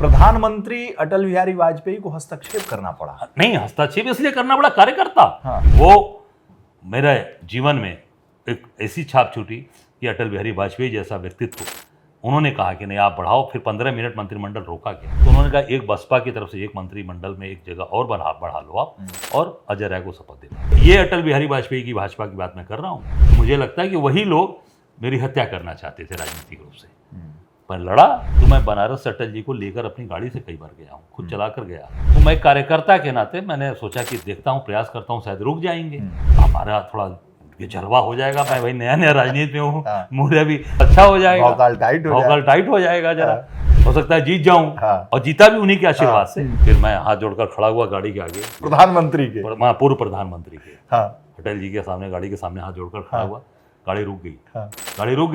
प्रधानमंत्री अटल बिहारी वाजपेयी को हस्तक्षेप करना पड़ा। नहीं, हस्तक्षेप इसलिए करना पड़ा, कार्यकर्ता। हाँ। वो मेरे जीवन में एक ऐसी छाप छूटी कि अटल बिहारी वाजपेयी जैसा व्यक्तित्व, उन्होंने कहा कि नहीं आप बढ़ाओ, फिर 15 मिनट मंत्रिमंडल रोका गया। तो उन्होंने कहा एक बसपा की तरफ से एक मंत्रिमंडल में एक जगह और बढ़ा लो आप, और अजय राय को शपथ दे दो। ये अटल बिहारी वाजपेयी की भाजपा की बात मैं कर रहा हूँ। मुझे लगता है कि वही लोग मेरी हत्या करना चाहते थे राजनीतिक रूप से, पर लड़ा तो मैं बनारस से अटल जी को लेकर अपनी गाड़ी से कई बार गया हूँ, खुद चला कर गया। तो मैं कार्यकर्ता के नाते मैंने सोचा कि देखता हूँ, प्रयास करता हूँ, शायद रुक जाएंगे, हमारा थोड़ा ये जलवा हो जाएगा। मैं भाई नया नया राजनीति में हूँ, मुझे भी अच्छा हो जाएगा, भौकाल टाइट हो जाएगा जरा, हो सकता है जीत जाऊं। और जीता भी उन्हीं के आशीर्वाद से। फिर मैं हाथ जोड़कर खड़ा हुआ गाड़ी के आगे, प्रधानमंत्री के, पूर्व प्रधानमंत्री के, हाँ, अटल जी के सामने, गाड़ी के सामने हाथ जोड़कर खड़ा हुआ। गाड़ी रुक गई, हाँ, गाड़ी रुक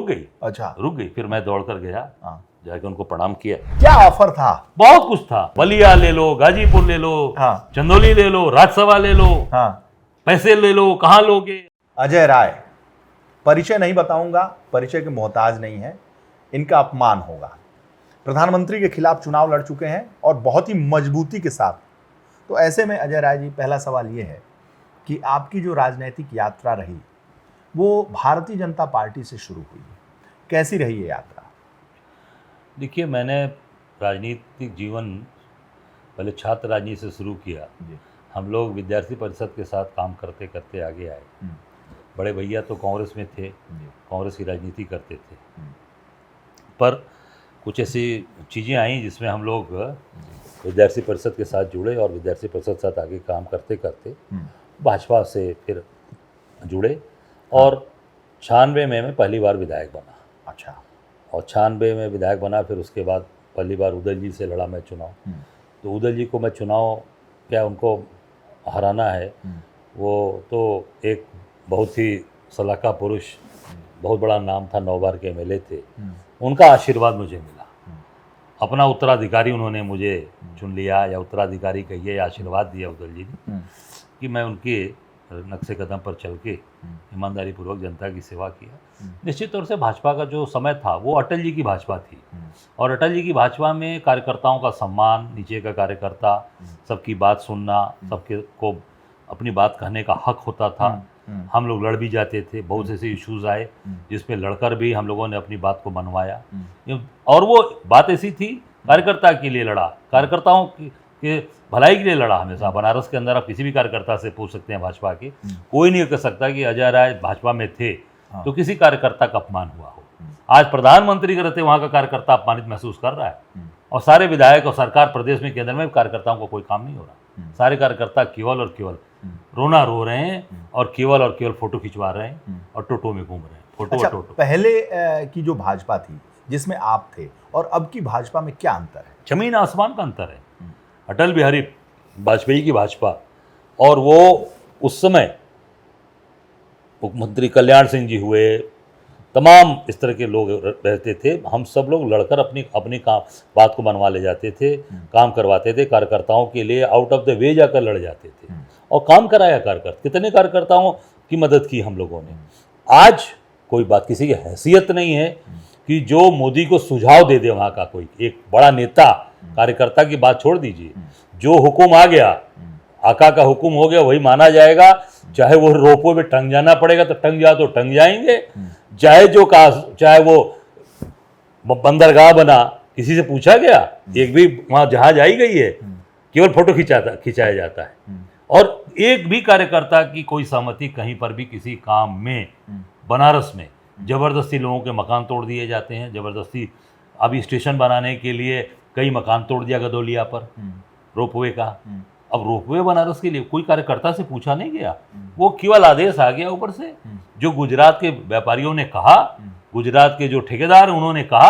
गई। अच्छा, रुक गई। फिर मैं दौड़कर गया, जाके उनको प्रणाम किया। क्या ऑफर था? बहुत कुछ था, बलिया ले लो, गाजीपुर ले लो, चंदौली ले लो, राज्यसभा ले लो, पैसे ले लो, कहाँ लोगे। अजय राय, परिचय नहीं बताऊंगा, परिचय के मोहताज नहीं है, इनका अपमान होगा। प्रधानमंत्री के खिलाफ चुनाव लड़ चुके हैं और बहुत ही मजबूती के साथ। तो ऐसे में अजय राय जी, पहला सवाल ये है कि आपकी जो राजनीतिक यात्रा रही वो भारतीय जनता पार्टी से शुरू हुई, कैसी रही ये यात्रा? देखिए, मैंने राजनीतिक जीवन पहले छात्र राजनीति से शुरू किया। हम लोग विद्यार्थी परिषद के साथ काम करते करते आगे आए। बड़े भैया तो कांग्रेस में थे, कांग्रेस की राजनीति करते थे, पर कुछ ऐसी चीज़ें आई जिसमें हम लोग विद्यार्थी परिषद के साथ जुड़े, और विद्यार्थी परिषद के साथ आगे काम करते करते भाजपा से फिर जुड़े, और 96 में मैं पहली बार विधायक बना। अच्छा। और 96 में विधायक बना, फिर उसके बाद पहली बार उदय जी से लड़ा मैं चुनाव। तो उदय जी को मैं चुनाव, क्या उनको हराना है, वो तो एक बहुत ही सलाका पुरुष, बहुत बड़ा नाम था, 9 बार के एमएलए थे, उनका आशीर्वाद मुझे मिला। अपना उत्तराधिकारी उन्होंने मुझे चुन लिया, या उत्तराधिकारी कहिए, आशीर्वाद दिया उदय जी ने कि मैं उनके नक्शे कदम पर चल के ईमानदारी पूर्वक जनता की सेवा किया। निश्चित तौर से भाजपा का जो समय था वो अटल जी की भाजपा थी, और अटल जी की भाजपा में कार्यकर्ताओं का सम्मान, नीचे का कार्यकर्ता, सबकी बात सुनना, सबके को अपनी बात कहने का हक होता था। हम लोग लड़ भी जाते थे, बहुत ऐसे इश्यूज आए जिसमें लड़कर भी हम लोगों ने अपनी बात को मनवाया, और वो बात ऐसी थी, कार्यकर्ता के लिए लड़ा, कार्यकर्ताओं के भलाई के लिए लड़ा हमेशा। बनारस के अंदर आप किसी भी कार्यकर्ता से पूछ सकते हैं भाजपा के, कोई नहीं कह सकता कि अजय राय भाजपा में थे तो किसी कार्यकर्ता का अपमान हुआ हो। आज प्रधानमंत्री के रहते वहाँ का कार्यकर्ता अपमानित महसूस कर रहा है, और सारे विधायक और सरकार प्रदेश में, केंद्र में कार्यकर्ताओं को कोई काम नहीं हो रहा। सारे कार्यकर्ता केवल और केवल रोना रो रहे हैं, और केवल फोटो खिंचवा रहे हैं, और टोटो में घूम रहे हैं। फोटो अच्छा, और टोटो। पहले की जो भाजपा थी जिसमें आप थे, और अब की भाजपा में क्या अंतर है? जमीन आसमान का अंतर है। अटल बिहारी वाजपेयी की भाजपा, और वो उस समय मुख्यमंत्री कल्याण सिंह जी हुए, तमाम इस तरह के लोग रहते थे। हम सब लोग लड़कर अपनी बात को मनवा ले जाते थे, काम करवाते थे, कार्यकर्ताओं के लिए आउट ऑफ द वे जाकर लड़ जाते थे, और काम कराया कार्यकर्ता। कितने कार्यकर्ताओं की मदद की हम लोगों ने। आज कोई बात, किसी की हैसियत नहीं है कि जो मोदी को सुझाव दे दे, वहाँ का कोई एक बड़ा नेता। कार्यकर्ता की बात छोड़ दीजिए, जो हुक्म आ गया, आका का हुक्म हो गया, वही माना जाएगा। चाहे वो रोपवे में टंग जाना पड़ेगा तो टंग जा, तो टंग जाएंगे। चाहे जो कहा, चाहे वो बंदरगाह बना, किसी से पूछा गया? एक भी वहाँ जहाज आई गई है? केवल फोटो खिंचाया जाता है। और एक भी कार्यकर्ता की कोई सहमति कहीं पर भी किसी काम में, बनारस में जबरदस्ती लोगों के मकान तोड़ दिए जाते हैं, जबरदस्ती। अभी स्टेशन बनाने के लिए कई मकान तोड़ दिया गदौलिया पर, रोपवे का। अब रोपवे बनारस के लिए कोई कार्यकर्ता से पूछा नहीं गया, वो केवल आदेश आ गया ऊपर से। जो गुजरात के व्यापारियों ने कहा, गुजरात के जो ठेकेदार उन्होंने कहा,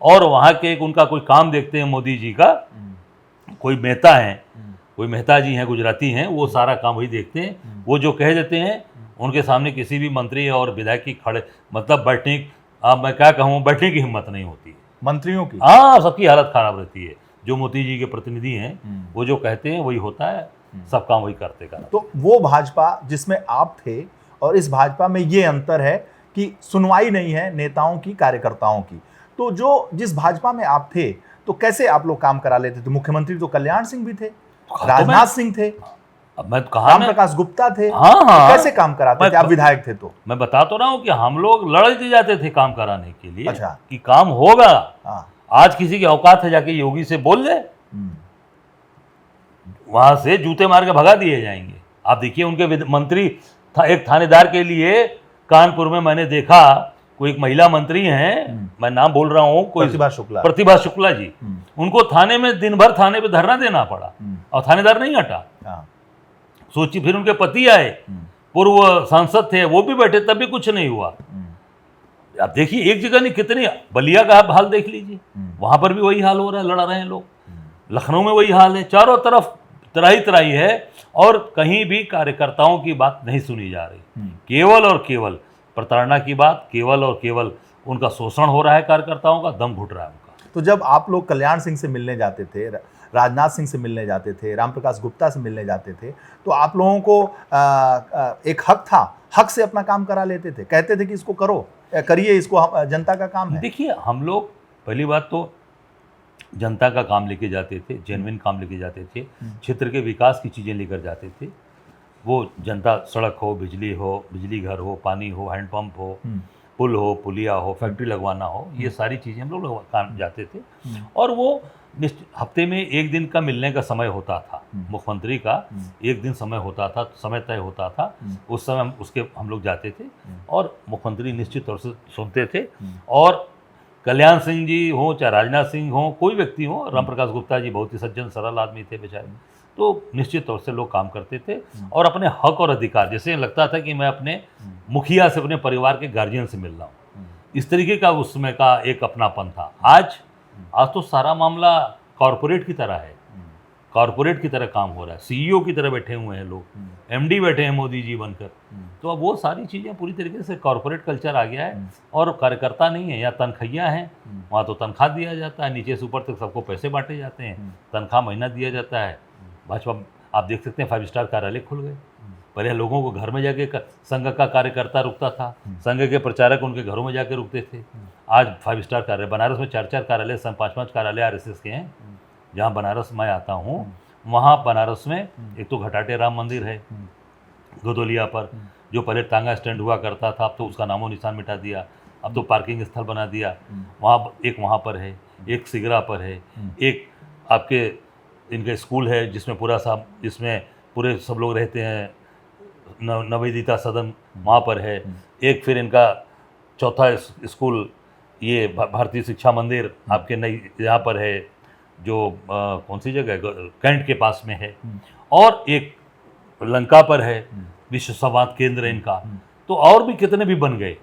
और वहाँ के उनका कोई काम देखते हैं मोदी जी का, कोई मेहता हैं, कोई मेहता जी हैं, गुजराती हैं, वो सारा काम वही देखते हैं। वो जो कह देते हैं, उनके सामने किसी भी मंत्री और विधायक की खड़े, मतलब बैठने, अब मैं क्या कहूँ, बैठने की हिम्मत नहीं होती है मंत्रियों की। हाँ, सबकी हालत खराब रहती है। जो मोदी जी के प्रतिनिधि हैं, वो जो कहते हैं वही होता है, सब काम वही करते। तो वो भाजपा जिसमें आप थे और इस भाजपा में ये अंतर है कि सुनवाई नहीं है नेताओं की, कार्यकर्ताओं की। तो जिस भाजपा में आप थे, तो कैसे आप लोग काम करा लेते थे? मुख्यमंत्री तो कल्याण सिंह भी थे, तो राजनाथ सिंह थे, अब मैं कहा राम ना, प्रकाश गुप्ता थे। हाँ तो हाँ, कैसे काम कराते थे? आप विधायक थे तो। मैं बता तो रहा हूँ कि हम लोग लड़ते जाते थे काम कराने के लिए। अच्छा। कि काम होगा। हाँ। आज किसी की औकात है जाके योगी से बोल ले, वहां से जूते मार के भगा दिए जाएंगे। आप देखिए उनके मंत्री था, एक थानेदार के लिए कानपुर में मैंने देखा, कोई एक महिला मंत्री हैं, मैं नाम बोल रहा हूँ, कोई प्रतिभा शुक्ला जी, उनको थाने में दिन भर थाने पे धरना देना पड़ा और थानेदार नहीं हटा। सोचिए, फिर उनके पति आए, पूर्व सांसद थे, वो भी बैठे, तब भी कुछ नहीं हुआ। आप देखिए एक जगह नहीं, कितनी, बलिया का आप हाल देख लीजिए, वहां पर भी वही हाल हो रहा है, लड़ रहे हैं लोग। लखनऊ में वही हाल है, चारों तरफ तराई तराई है और कहीं भी कार्यकर्ताओं की बात नहीं सुनी जा रही। केवल और केवल प्रताड़ना की बात, केवल और केवल उनका शोषण हो रहा है, कार्यकर्ताओं का दम घुट रहा है उनका। तो जब आप लोग कल्याण सिंह से मिलने जाते थे, राजनाथ सिंह से मिलने जाते थे, राम प्रकाश गुप्ता से मिलने जाते थे, तो आप लोगों को एक हक था, हक से अपना काम करा लेते थे, कहते थे कि इसको करो, करिए, इसको जनता का काम है। देखिए हम लोग पहली बात तो जनता का काम लेके जाते थे, जेन्युइन काम लेके जाते थे, क्षेत्र के विकास की चीज़ें लेकर जाते थे। वो जनता, सड़क हो, बिजली घर हो, पानी हो, हैंडपंप हो, पुल हो, पुलिया हो, फैक्ट्री लगवाना हो, ये सारी चीज़ें हम लोग काम जाते थे। और वो हफ्ते में एक दिन का मिलने का समय होता था, मुख्यमंत्री का एक दिन समय होता था, समय तय होता था, उस समय हम लोग जाते थे और मुख्यमंत्री निश्चित तौर से सुनते थे। और कल्याण सिंह जी हो, चाहे राजनाथ सिंह हो, कोई व्यक्ति हो, राम प्रकाश गुप्ता जी बहुत ही सज्जन सरल आदमी थे बेचारे, तो निश्चित तौर से लोग काम करते थे और अपने हक और अधिकार, जैसे लगता था कि मैं अपने मुखिया से, अपने परिवार के गार्जियन से मिल रहा हूँ, इस तरीके का उसमें का एक अपनापन था। आज तो सारा मामला कॉरपोरेट की तरह है, कॉरपोरेट की तरह काम हो रहा है, सीईओ की तरह बैठे हुए हैं लोग, एमडी बैठे हैं मोदी जी बनकर। तो अब वो सारी चीज़ें पूरी तरीके से कॉरपोरेट कल्चर आ गया है और कार्यकर्ता नहीं है, या तनख्वाहियाँ हैं, वहाँ तो तनख्वाह दिया जाता है, नीचे से ऊपर तक सबको पैसे बांटे जाते हैं, तनख्वाह महीना दिया जाता है। भाजपा आप देख सकते हैं 5 स्टार कार्यालय खुल गए, पहले लोगों को घर में जाके संघ का कार्यकर्ता रुकता था, संघ के प्रचारक उनके घरों में जाके रुकते थे। आज 5 स्टार कार्यालय, बनारस में 4-4 कार्यालय, 5-5 कार्यालय आरएसएस के हैं। जहाँ बनारस मैं आता हूँ, वहाँ बनारस में एक तो घटाटे राम मंदिर है गोदोलिया पर, जो पहले टांगा स्टैंड हुआ करता था, अब तो उसका नामो निशान मिटा दिया, अब तो पार्किंग स्थल बना दिया। वहाँ पर है, एक सिगरा पर है, एक आपके इनका स्कूल है जिसमें पूरे सब लोग रहते हैं, नवोदिता सदन वहाँ पर है। एक फिर इनका चौथा स्कूल ये भारतीय शिक्षा मंदिर आपके नई यहाँ पर है, जो कौन सी जगह है, कैंट के पास में है। और एक लंका पर है विश्व संवाद केंद्र इनका। तो और भी कितने भी बन गए,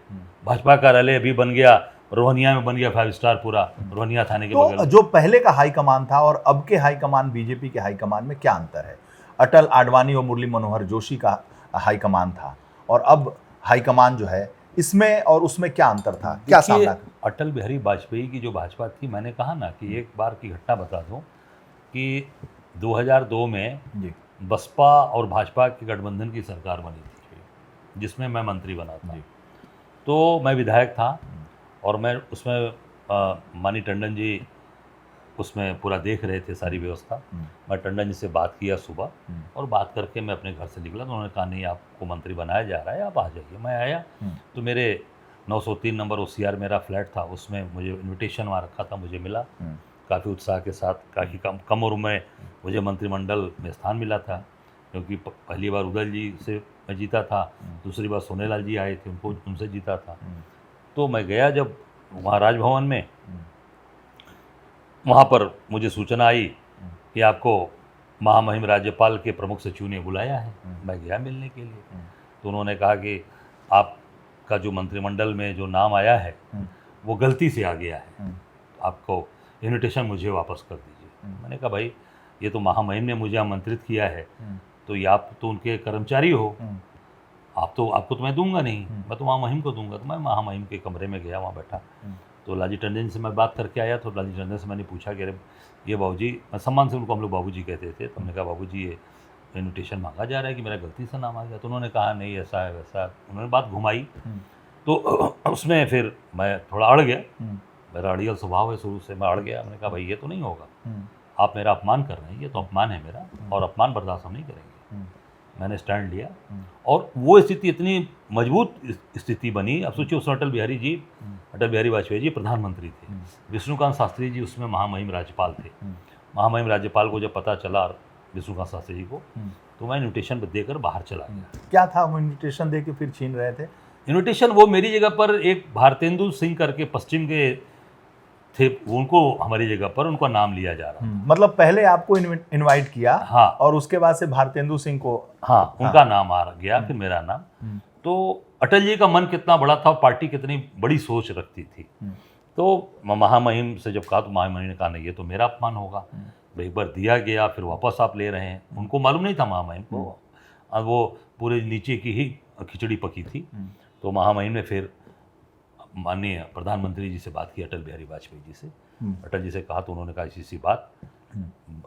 भाजपा कार्यालय भी बन गया, रोहनिया में बन गया 5 स्टार पूरा, रोहनिया थाने के बगल। तो जो पहले का हाईकमान था और अब के हाईकमान, बीजेपी के हाईकमान में क्या अंतर है? अटल आडवाणी और मुरली मनोहर जोशी का हाईकमान था और अब हाईकमान जो है, इसमें और उसमें क्या अंतर था, क्या सामना? अटल बिहारी वाजपेयी की जो भाजपा थी, मैंने कहा ना कि एक बार की घटना बता दूं कि 2002 में बसपा और भाजपा के गठबंधन की सरकार बनी थी, जिसमें मैं मंत्री बना था। तो मैं विधायक था और मैं उसमें मानी टंडन जी उसमें पूरा देख रहे थे सारी व्यवस्था। मैं टंडन जी से बात किया सुबह और बात करके मैं अपने घर से निकला, तो उन्होंने कहा नहीं, आपको मंत्री बनाया जा रहा है, आप आ जाइए। मैं आया तो मेरे 903 नंबर OCR मेरा फ्लैट था, उसमें मुझे इन्विटेशन वहाँ रखा था, मुझे मिला काफ़ी उत्साह के साथ। काफ़ी कम उम्र में मुझे मंत्रिमंडल में स्थान मिला था, क्योंकि पहली बार उदल जी से मैं जीता था, दूसरी बार सोनेलाल जी आए थे, उनसे जीता था। तो मैं गया जब वहाँ राजभवन में, वहाँ पर मुझे सूचना आई कि आपको महामहिम राज्यपाल के प्रमुख सचिव ने बुलाया है। मैं गया मिलने के लिए, तो उन्होंने कहा कि आपका जो मंत्रिमंडल में जो नाम आया है वो गलती से आ गया है, तो आपको इन्विटेशन मुझे वापस कर दीजिए। मैंने कहा भाई, ये तो महामहिम ने मुझे आमंत्रित किया है, तो ये आप तो उनके कर्मचारी हो, आपको तो मैं दूंगा नहीं, मैं तो महामहिम को दूंगा। तो मैं महामहिम के कमरे में गया, वहाँ बैठा, तो लालजी टंडन से मैं बात करके आया। तो लालजी टंडन से मैंने पूछा कि अरे ये बाबूजी, मैं सम्मान से उनको हम लोग बाबूजी कहते थे, तो हमने कहा बाबूजी ये इन्विटेशन मांगा जा रहा है कि मेरा गलती से नाम आ गया। तो उन्होंने कहा नहीं ऐसा है वैसा, उन्होंने बात घुमाई। तो उसमें फिर मैं थोड़ा अड़ गया, मेरा अड़ियल स्वभाव है शुरू से, मैं अड़ गया। मैंने कहा भाई ये तो नहीं होगा, हम्म, आप मेरा अपमान कर रहे हैं, ये तो अपमान है मेरा, और अपमान बर्दाश्त हम नहीं करेंगे। हम्म, मैंने स्टैंड लिया हम्म, और वो स्थिति इतनी मजबूत स्थिति बनी। अब सोचिए उसमें अटल बिहारी वाजपेयी जी प्रधानमंत्री थे, विष्णुकांत शास्त्री जी उसमें महामहिम राज्यपाल थे। महामहिम राज्यपाल को जब पता चला विष्णुकांत शास्त्री जी को, तो मैं इन्विटेशन देकर बाहर चला गया। क्या था वो इन्विटेशन दे के फिर छीन रहे थे? इन्विटेशन वो मेरी जगह पर एक भारतेंदु सिंह करके पश्चिम के थे, उनको हमारी जगह पर उनका नाम लिया जा रहा। मतलब पहले आपको इनवाइट किया, हाँ, और उसके बाद से भारतेंदु सिंह को, हाँ, उनका नाम आ गया, फिर मेरा नाम। तो अटल जी का मन कितना बड़ा था, पार्टी कितनी बड़ी सोच रखती थी। तो महामहिम से जब कहा तो महामहिम ने कहा नहीं ये तो मेरा अपमान होगा, एक बार दिया गया फिर वापस आप ले रहे हैं। उनको मालूम नहीं था महामहिम को, अब वो पूरे नीचे की ही खिचड़ी पकी थी। तो महामहिम ने फिर माननीय प्रधानमंत्री जी से बात की, अटल बिहारी वाजपेयी जी से। अटल जी से कहा तो उन्होंने कहा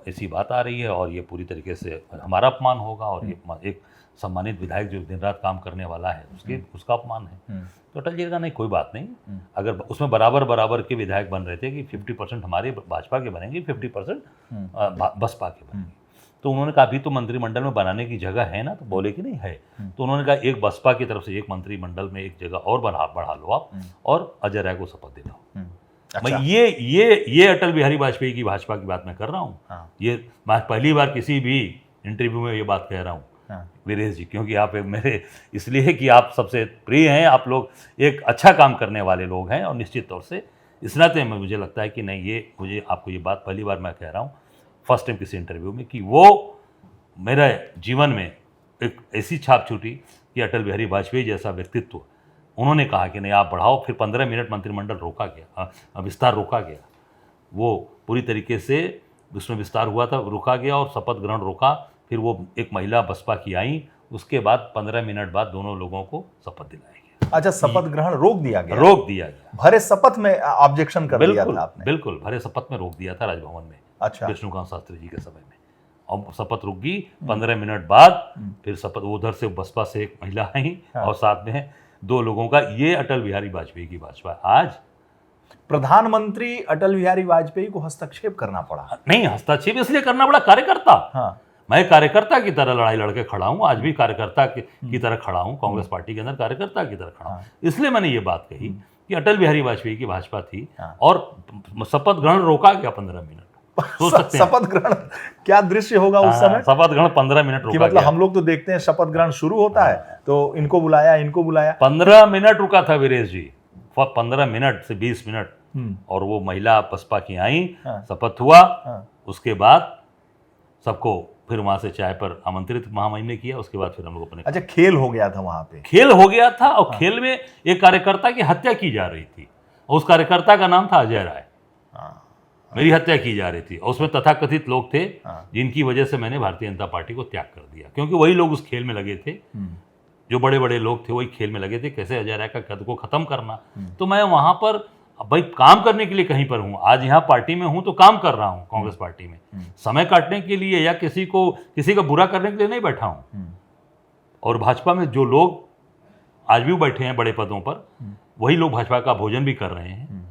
ऐसी बात आ रही है और ये पूरी तरीके से हमारा अपमान होगा, और ये एक सम्मानित विधायक जो दिन रात काम करने वाला है उसका अपमान है। तो अटल जी ने कहा नहीं कोई बात नहीं, अगर उसमें बराबर के विधायक बन रहे थे कि 50% हमारे भाजपा के बनेंगे, 50% बसपा के बनेंगे। तो उन्होंने कहा अभी तो मंत्रिमंडल में बनाने की जगह है ना, तो बोले कि नहीं है। तो उन्होंने कहा एक बसपा की तरफ से एक मंत्रिमंडल में एक जगह और बढ़ा लो आप, और अजय राय को शपथ दिलाओ। अच्छा। मैं ये अटल बिहारी वाजपेयी की भाजपा की बात मैं कर रहा हूँ। हाँ। ये मैं पहली बार किसी भी इंटरव्यू में ये बात कह रहा हूँ, हाँ। वीरेश जी, क्योंकि आप मेरे इसलिए कि आप सबसे प्रिय हैं, आप लोग एक अच्छा काम करने वाले लोग हैं, और निश्चित तौर से इस नाते में मुझे लगता है कि नहीं, ये मुझे आपको ये बात पहली बार मैं कह रहा हूँ फर्स्ट टाइम किसी इंटरव्यू में, कि वो मेरे जीवन में एक ऐसी छाप छूटी कि अटल बिहारी वाजपेयी जैसा व्यक्तित्व, उन्होंने कहा कि नहीं आप बढ़ाओ। फिर 15 मिनट मंत्रिमंडल रोका गया, विस्तार रोका गया, वो पूरी तरीके से उसमें विस्तार हुआ था, रोका गया, और शपथ ग्रहण रोका। फिर वो एक महिला बसपा की आई, उसके बाद 15 मिनट बाद दोनों लोगों को शपथ दिलाया गया। अच्छा, शपथ ग्रहण रोक दिया गया? रोक दिया गया, भरे शपथ में ऑब्जेक्शन कर दिया था आपने? बिल्कुल भरे शपथ में रोक दिया था राजभवन में। अच्छा। विष्णुकांत शास्त्री जी के समय में, और शपथ रुक गई। 15 मिनट बाद फिर शपथ, उधर से बसपा से एक महिला आई, और साथ में 2 लोगों का, ये अटल बिहारी वाजपेयी की भाजपा। आज प्रधानमंत्री अटल बिहारी वाजपेयी को हस्तक्षेप करना पड़ा? नहीं, हस्तक्षेप इसलिए करना पड़ा, कार्यकर्ता। हाँ। मैं कार्यकर्ता की तरह लड़ाई लड़के खड़ा हूँ, आज भी कार्यकर्ता की तरह खड़ा हूँ, कांग्रेस पार्टी के अंदर कार्यकर्ता की तरह खड़ा हूँ। इसलिए मैंने ये बात कही कि अटल बिहारी वाजपेयी की भाजपा थी, और शपथ ग्रहण रोका गया 15 मिनट। सोच सकते हैं शपथ ग्रहण क्या दृश्य होगा उस समय? शपथ ग्रहण 15 मिनट कि रुका मतलब गया। हम लोग तो देखते हैं शपथ ग्रहण शुरू होता है तो इनको बुलाया 15 मिनट रुका था वीरेश जी, 15 मिनट से 20 मिनट। और वो महिला बसपा की आई, शपथ हुआ, उसके बाद सबको फिर वहां से चाय पर आमंत्रित महामहिम ने किया। उसके बाद फिर हम लोग अपने, अच्छा, खेल हो गया था वहां पे? खेल हो गया था, और खेल में एक कार्यकर्ता की हत्या की जा रही थी, और उस कार्यकर्ता का नाम था अजय राय। मेरी हत्या की जा रही थी, और उसमें तथाकथित लोग थे जिनकी वजह से मैंने भारतीय जनता पार्टी को त्याग कर दिया, क्योंकि वही लोग उस खेल में लगे थे, जो बड़े बड़े लोग थे वही खेल में लगे थे, कैसे अजय राय का कद को खत्म करना। तो मैं वहां पर भाई काम करने के लिए कहीं पर हूँ, आज यहाँ पार्टी में हूँ तो काम कर रहा हूँ कांग्रेस पार्टी में, समय काटने के लिए या किसी का बुरा करने के लिए नहीं बैठा हूँ। और भाजपा में जो लोग आज भी बैठे हैं बड़े पदों पर, वही लोग भाजपा का भोजन भी कर रहे हैं,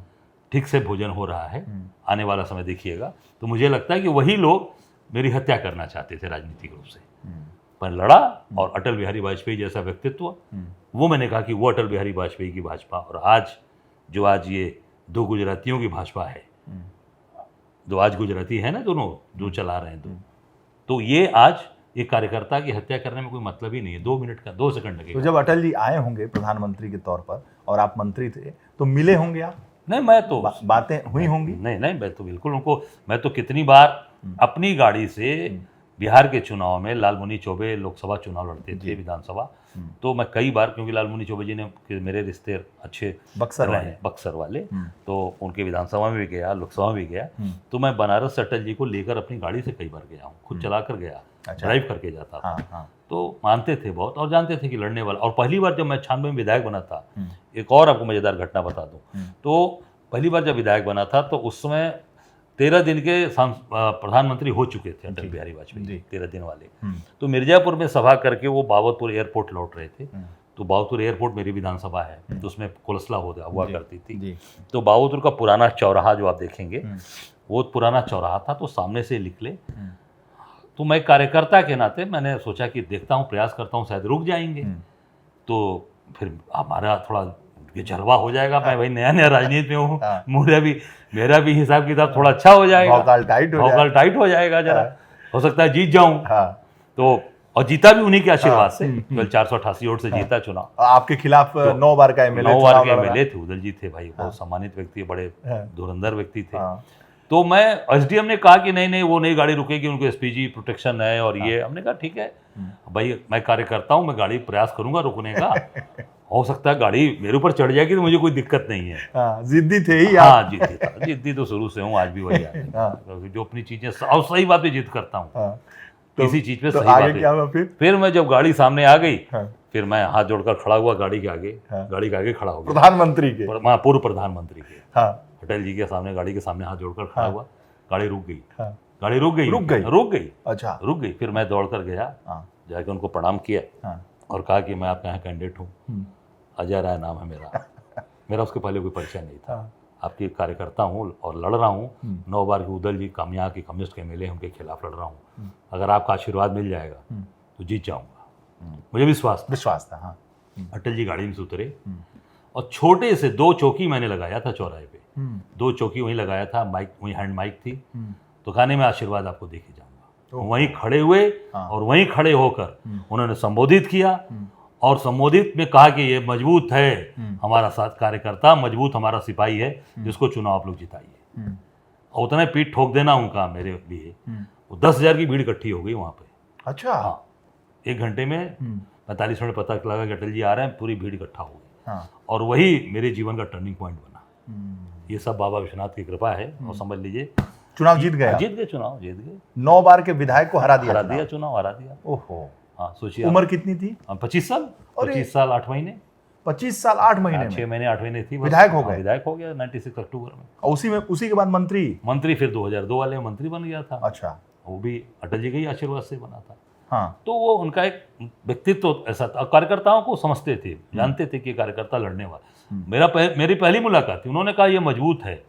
ठीक से भोजन हो रहा है, आने वाला समय देखिएगा। तो मुझे लगता है कि वही लोग मेरी हत्या करना चाहते थे राजनीतिक रूप से, पर लड़ा, और अटल बिहारी वाजपेयी जैसा व्यक्तित्व, वो मैंने कहा कि वो अटल बिहारी वाजपेयी की भाजपा, और आज ये 2 गुजरातियों की भाजपा है, 2 आज गुजराती है ना, दोनों जो चला रहे हैं 2, तो ये आज एक कार्यकर्ता की हत्या करने में कोई मतलब ही नहीं है। 2 मिनट का 2 सेकंड लगेगा। तो जब अटल जी आए होंगे प्रधानमंत्री के तौर पर और आप मंत्री थे, तो मिले होंगे आप? नहीं, मैं तो बातें हुई होंगी? नहीं, मैं तो बिल्कुल उनको, मैं तो कितनी बार अपनी गाड़ी से बिहार के चुनाव में, लालमुनि चौबे लोकसभा चुनाव लड़ते थे, विधानसभा, तो मैं कई बार, क्योंकि लालमुनि चौबे जी ने मेरे रिश्ते अच्छे बक्सर वाले, तो उनके विधानसभा में भी गया, लोकसभा में भी गया, तो मैं बनारस से अटल जी को लेकर अपनी गाड़ी से कई बार गया हूँ, खुद चला कर गया, ड्राइव करके जाता था। तो मानते थे बहुत, और जानते थे कि लड़ने वाला। और पहली बार जब मैं 96 में विधायक बना था, एक और आपको मजेदार घटना बता दूं, तो पहली बार जब विधायक बना था तो उस समय 13 दिन के प्रधानमंत्री हो चुके थे अटल बिहारी वाजपेयी, 13 दिन वाले। तो मिर्जापुर में सभा करके वो बाबतपुर एयरपोर्ट लौट रहे थे, तो बावतुर एयरपोर्ट मेरी विधानसभा है, तो उसमें कोलसला हुआ करती थी। जी। तो बावतुर का पुराना चौराहा जो आप देखेंगे, वो पुराना चौराहा था, तो सामने से निकले। तो मैं कार्यकर्ता के नाते मैंने सोचा कि देखता हूँ, प्रयास करता हूँ, शायद रुक जाएंगे। तो फिर हमारा थोड़ा ये जलवा हो जाएगा, मैं भाई नया नया राजनीति में हूँ, मेरा भी हिसाब किताब थोड़ा अच्छा हो जाएगा, भौकाल टाइट हो जाएगा जरा, हो सकता है जीत जाऊँ। तो और जीता भी उन्हीं के आशीर्वाद से, केवल 488 वोट से जीता चुनाव। आपके खिलाफ 9 बार का एमएलए, 9 बार के एमएलए थे, उदल जी थे भाई, बहुत सम्मानित व्यक्ति, बड़े धुरंधर व्यक्ति थे। तो मैं एसडीएम ने कहा कि नहीं वो नई गाड़ी रुकेगी, उनको एसपीजी प्रोटेक्शन है और ये, हमने कहा ठीक है भाई, मैं कार्यकर्ता हूँ, मैं गाड़ी प्रयास करूंगा रुकने का, हो सकता है गाड़ी मेरे ऊपर चढ़ जाएगी तो मुझे कोई दिक्कत नहीं है। जिद्दी थे ही आप? हाँ, जिद्दी तो शुरू से हूँ, आज भी वही आदमी जो अपनी चीजें और सही बात पे जिद करता हूँ, किसी चीज पे सही बात है। फिर मैं जब गाड़ी सामने आ गई, फिर मैं हाथ जोड़कर खड़ा हुआ गाड़ी के आगे, खड़ा हो गया, प्रधानमंत्री के, पूर्व प्रधानमंत्री के, अटल जी के सामने, गाड़ी के सामने हाथ जोड़कर खड़ा हुआ। गाड़ी रुक गई, गाड़ी रुक गई। अच्छा, रुक गई। फिर मैं दौड़कर गया, जाके उनको प्रणाम किया और कहा कि मैं आपका यहाँ कैंडिडेट हूँ, अजय राय नाम है मेरा उसके पहले कोई परिचय नहीं था, आपकी कार्यकर्ता हूँ और लड़ रहा हूँ, 9 बार के उदल जी यहाँ के कम्युनिस्ट के एमएलए, उनके खिलाफ लड़ रहा हूँ, अगर आपका आशीर्वाद मिल जाएगा तो जीत जाऊँगा, मुझे विश्वास था। अटल जी गाड़ी में से उतरे और छोटे से 2 चौकी मैंने लगाया था चौराहे पे, 2 चौकी वहीं लगाया था, माइक वहीं, हैंड माइक थी, तो कहने में आशीर्वाद आपको देके जाऊंगा। वहीं खड़े हुए और वहीं खड़े होकर उन्होंने संबोधित किया और संबोधित में कहा कि ये मजबूत है हमारा साथ कार्यकर्ता, मजबूत हमारा सिपाही है, जिसको चुनाव आप लोग जिताइए। और उतने पीठ ठोक देना उनका मेरे लिए, 10,000 की भीड़ इकट्ठी हो गई वहाँ पे। अच्छा। हाँ, 1 घंटे में 45 मिनट पता लगा कि अटल जी आ रहे हैं, पूरी भीड़ इकट्ठा हो गई। और वही मेरे जीवन का टर्निंग पॉइंट बना। ये सब बाबा विश्वनाथ की कृपा है। और समझ लीजिए चुनाव जीत गए, चुनाव जीत गए, 9 बार के विधायक को हरा दिया, चुनाव हरा दिया। ओहो। हाँ, सोचिए उम्र कितनी थी? 25 साल, 25 साल 8 महीने, 25 साल 8 महीने, 6 महीने 8 महीने थी, विधायक हो गए। विधायक हो गया 96 अक्टूबर में। और उसी के बाद मंत्री फिर 2002 वाले मंत्री बन गया था। अच्छा। वो भी अटल जी के ही आशीर्वाद से बना था। हाँ। तो वो उनका एक व्यक्तित्व ऐसा था, कार्यकर्ताओं को समझते थे, जानते थे कि कार्यकर्ता लड़ने वाला। मेरी पहली मुलाकात थी, उन्होंने कहा ये मजबूत है,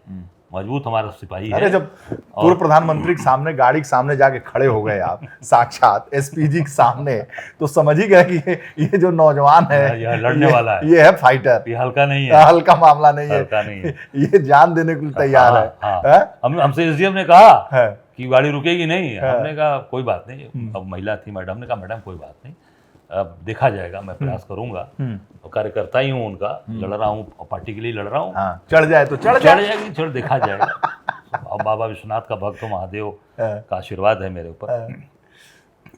मजबूत हमारा सिपाही है। अरे जब पूर्व प्रधानमंत्री के सामने, गाड़ी के सामने जाके खड़े हो गए आप, साक्षात एसपीजी के सामने, तो समझ ही गए कि ये जो नौजवान है, यह लड़ने वाला है, ये है फाइटर, ये हल्का नहीं है, हल्का मामला नहीं है, ये जान देने के लिए तैयार है। हमसे एसडीएम ने कहा कि गाड़ी रुकेगी नहीं, हमने कहा कोई बात नहीं। अब महिला थी, मैडम ने कहा मैडम कोई बात नहीं, अब देखा जाएगा, मैं प्रयास करूंगा, तो कार्यकर्ता ही हूँ उनका, लड़ रहा हूँ और पार्टी के लिए लड़ रहा हूँ, चढ़ जाए तो चढ़ जाएगी, चढ़ देखा जाएगा। अब बाबा विश्वनाथ का भक्त हो, महादेव का आशीर्वाद है मेरे ऊपर,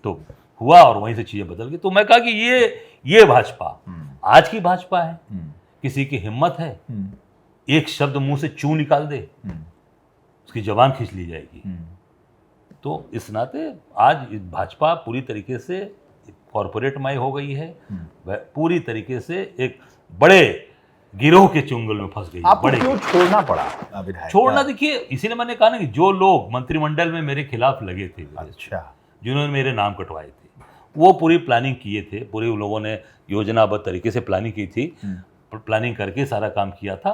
तो हुआ और वहीं से चीजें बदल गई। तो मैं कहा कि ये भाजपा आज की भाजपा है, किसी की हिम्मत है, एक शब्द मुंह से चू निकाल दे, उसकी जबान खींच ली जाएगी। तो इस नाते आज भाजपा पूरी तरीके से कॉर्पोरेटमय हो गई है, वह पूरी तरीके से एक बड़े गिरोह के चुंगल में फंस गई। आपको क्यों छोड़ना पड़ा विधायक? छोड़ना, देखिए इसीलिए मैंने कहा ना कि जो लोग मंत्रिमंडल में मेरे खिलाफ लगे थे, अच्छा, जिन्होंने मेरे नाम कटवाए थे, वो पूरी प्लानिंग किए थे, पूरे उन लोगों ने योजनाबद्ध तरीके से प्लानिंग की थी, प्लानिंग करके सारा काम किया था।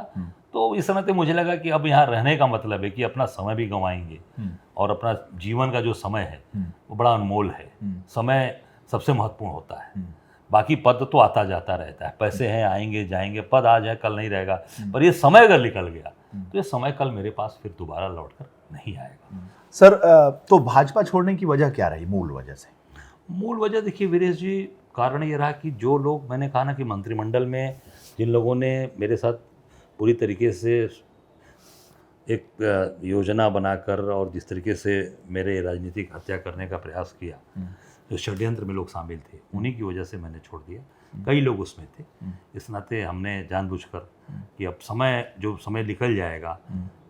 तो इस समय तो मुझे लगा कि अब यहाँ रहने का मतलब है कि अपना समय भी गंवाएंगे और अपना जीवन का जो समय है वो बड़ा अनमोल है। समय सबसे महत्वपूर्ण होता है, बाकी पद तो आता जाता रहता है, पैसे हैं आएंगे जाएंगे, पद आज है कल नहीं रहेगा, पर ये समय अगर निकल गया तो ये समय कल मेरे पास फिर दोबारा लौटकर नहीं आएगा। सर, तो भाजपा छोड़ने की वजह क्या रही? मूल वजह देखिए वीरेश जी, कारण ये रहा कि जो लोग, मैंने कहा ना कि मंत्रिमंडल में जिन लोगों ने मेरे साथ पूरी तरीके से एक योजना बनाकर और जिस तरीके से मेरे राजनीतिक हत्या करने का प्रयास किया, जो षड्यंत्र में लोग शामिल थे, उन्हीं की वजह से मैंने छोड़ दिया। कई लोग उसमें थे, इस नाते हमने जानबूझकर कि अब जो समय निकल जाएगा